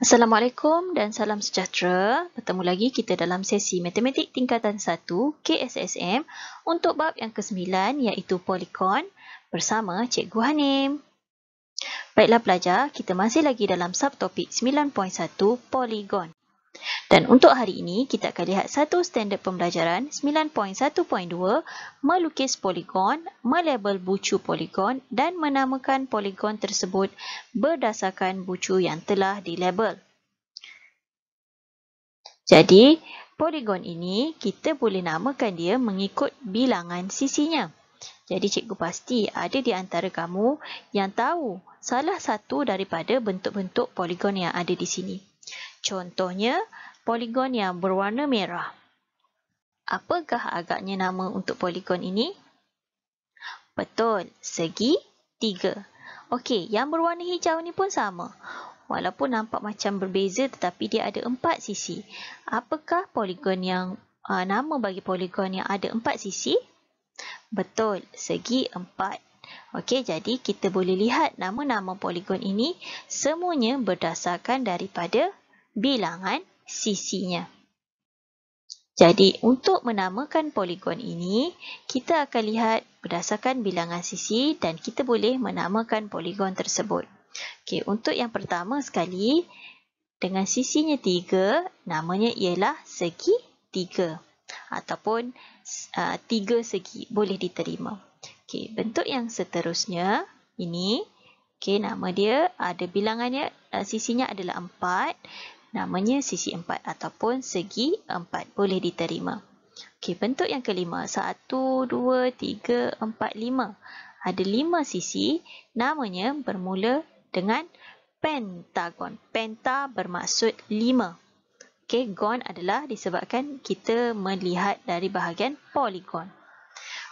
Assalamualaikum dan salam sejahtera. Bertemu lagi kita dalam sesi Matematik Tingkatan 1 KSSM untuk bab yang ke-9 iaitu Polikon bersama Cikgu Hanim. Baiklah pelajar, kita masih lagi dalam subtopik 9.1 Poligon. Dan untuk hari ini, kita akan lihat satu standard pembelajaran 9.1.2 melukis poligon, melabel bucu poligon dan menamakan poligon tersebut berdasarkan bucu yang telah dilabel. Jadi, poligon ini kita boleh namakan dia mengikut bilangan sisinya. Jadi, cikgu pasti ada di antara kamu yang tahu salah satu daripada bentuk-bentuk poligon yang ada di sini. Contohnya, poligon yang berwarna merah. Apakah agaknya nama untuk poligon ini? Betul, segi 3. Okey, yang berwarna hijau ni pun sama. Walaupun nampak macam berbeza tetapi dia ada 4 sisi. Apakah poligon yang nama bagi poligon yang ada 4 sisi? Betul, segi 4. Okey, jadi kita boleh lihat nama-nama poligon ini semuanya berdasarkan daripada bilangan sisinya. Jadi, untuk menamakan poligon ini, kita akan lihat berdasarkan bilangan sisi dan kita boleh menamakan poligon tersebut. Okey, untuk yang pertama sekali, dengan sisinya 3, namanya ialah segi 3 ataupun 3 segi, boleh diterima. Okey, bentuk yang seterusnya, ini, okey, nama dia ada bilangannya, sisinya adalah 4. Namanya sisi 4 ataupun segi 4. Boleh diterima. Okey, bentuk yang kelima. 1, 2, 3, 4, 5. Ada 5 sisi. Namanya bermula dengan pentagon. Penta bermaksud 5. Okey, gon adalah disebabkan kita melihat dari bahagian poligon.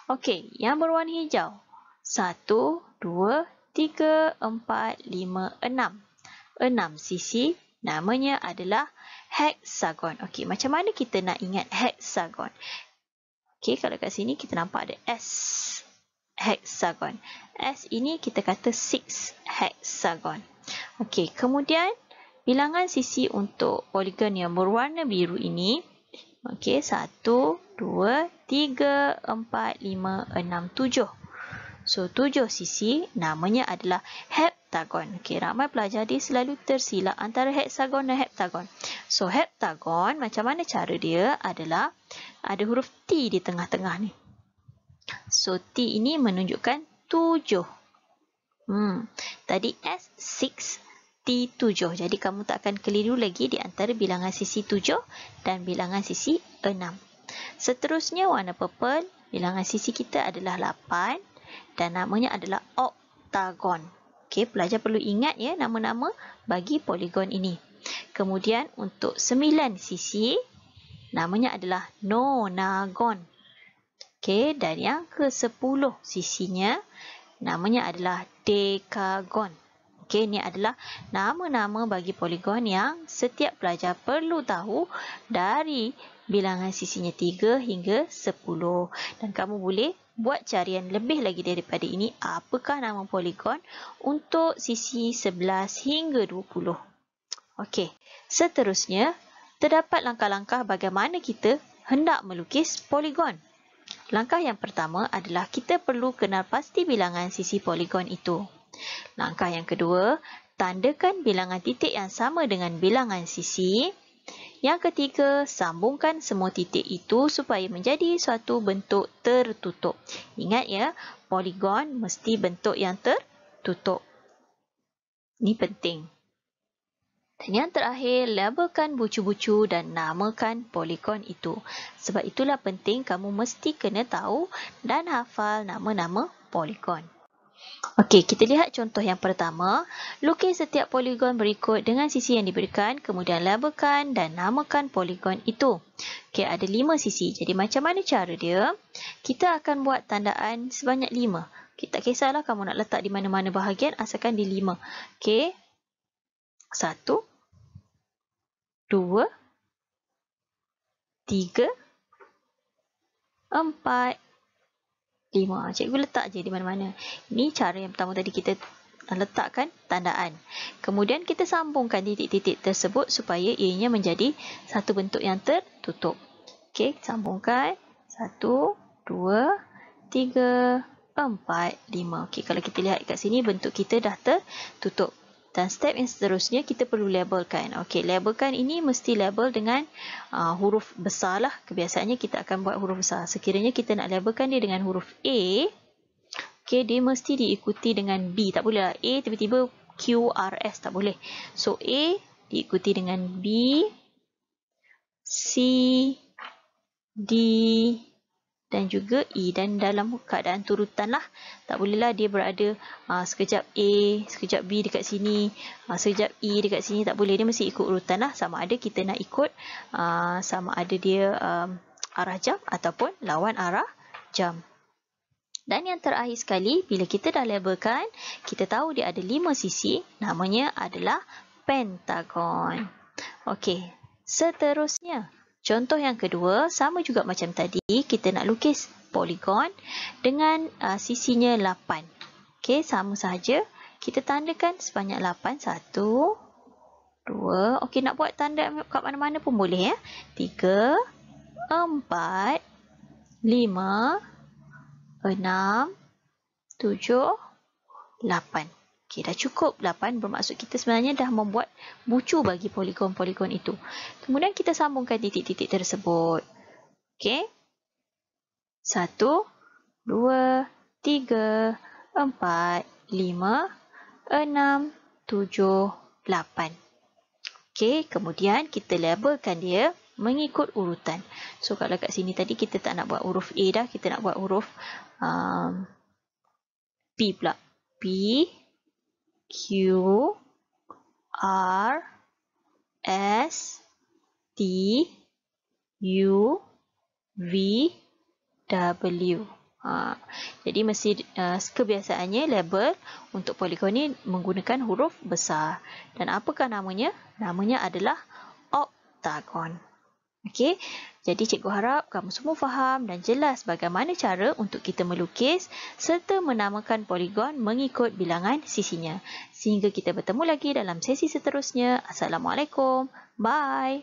Okey, yang berwarna hijau. 1, 2, 3, 4, 5, 6. 6 sisi. Namanya adalah heksagon. Okey, macam mana kita nak ingat heksagon? Okey, kalau kat sini kita nampak ada S. Heksagon. S ini kita kata 6 heksagon. Okey, kemudian bilangan sisi untuk poligon yang berwarna biru ini. Okey, 1, 2, 3, 4, 5, 6, 7. So, 7 sisi namanya adalah heptagon. Okey, ramai pelajar dia selalu tersilap antara heksagon dan heptagon. So, heptagon, macam mana cara dia adalah ada huruf T di tengah-tengah ni. So, T ini menunjukkan 7. Tadi S 6, T 7. Jadi, kamu tak akan keliru lagi di antara bilangan sisi 7 dan bilangan sisi 6. Seterusnya, warna purple, bilangan sisi kita adalah 8. Dan namanya adalah oktagon. Okey, pelajar perlu ingat ya nama-nama bagi poligon ini. Kemudian untuk 9 sisi, namanya adalah nonagon. Okey, dan yang ke-10 sisinya, namanya adalah dekagon. Okey, ini adalah nama-nama bagi poligon yang setiap pelajar perlu tahu dari bilangan sisinya 3 hingga 10. Dan kamu boleh buat carian lebih lagi daripada ini. Apakah nama poligon untuk sisi 11 hingga 20. Okey, seterusnya, terdapat langkah-langkah bagaimana kita hendak melukis poligon. Langkah yang pertama adalah kita perlu kenal pasti bilangan sisi poligon itu. Langkah yang kedua, tandakan bilangan titik yang sama dengan bilangan sisi. Yang ketiga, sambungkan semua titik itu supaya menjadi suatu bentuk tertutup. Ingat ya, poligon mesti bentuk yang tertutup. Ini penting. Dan yang terakhir, labelkan bucu-bucu dan namakan poligon itu. Sebab itulah penting kamu mesti kena tahu dan hafal nama-nama poligon. Okey, kita lihat contoh yang pertama. Lukis setiap poligon berikut dengan sisi yang diberikan, kemudian labelkan dan namakan poligon itu. Okey, ada 5 sisi. Jadi macam mana cara dia? Kita akan buat tandaan sebanyak 5. Okey, tak kisahlah kamu nak letak di mana-mana bahagian, asalkan di 5. Okey. 1, 2, 3, 4, 5. Cikgu letak je di mana-mana. Ini cara yang pertama tadi kita letakkan tandaan. Kemudian kita sambungkan titik-titik tersebut supaya ianya menjadi satu bentuk yang tertutup. Okey, sambungkan. 1, 2, 3, 4, 5. Okey, kalau kita lihat kat sini bentuk kita dah tertutup. Dan step yang seterusnya kita perlu labelkan. Okey, labelkan ini mesti label dengan huruf besar lah. Kebiasaannya kita akan buat huruf besar. Sekiranya kita nak labelkan dia dengan huruf A, okey, dia mesti diikuti dengan B. Tak boleh lah A tiba-tiba Q, R, S. Tak boleh. So, A diikuti dengan B, C, D, dan juga E. Dan dalam keadaan turutan lah. Tak bolehlah dia berada sekejap A, sekejap B dekat sini, sekejap E dekat sini. Tak boleh. Dia mesti ikut urutan lah. Sama ada kita nak ikut, sama ada dia arah jam ataupun lawan arah jam. Dan yang terakhir sekali, bila kita dah labelkan, kita tahu dia ada 5 sisi. Namanya adalah pentagon. Okey, seterusnya. Contoh yang kedua, sama juga macam tadi, kita nak lukis poligon dengan sisinya 8. Okey, sama sahaja. Kita tandakan sebanyak 8. 1, 2. Okey, nak buat tanda kat mana-mana pun boleh ya. 3, 4, 5, 6, 7, 8. Okey, dah cukup 8. Bermaksud kita sebenarnya dah membuat bucu bagi poligon-poligon itu. Kemudian kita sambungkan titik-titik tersebut. Okey. 1, 2, 3, 4, 5, 6, 7, 8. Okey, kemudian kita labelkan dia mengikut urutan. So, kalau kat sini tadi kita tak nak buat huruf A dah, kita nak buat huruf P pula. P, Q, R, S, T, U, V, W. Jadi mesti kebiasaannya label untuk poligon ni menggunakan huruf besar. Dan apakah namanya? Namanya adalah oktagon. Okey, jadi cikgu harap kamu semua faham dan jelas bagaimana cara untuk kita melukis serta menamakan poligon mengikut bilangan sisinya. Sehingga kita bertemu lagi dalam sesi seterusnya. Assalamualaikum. Bye.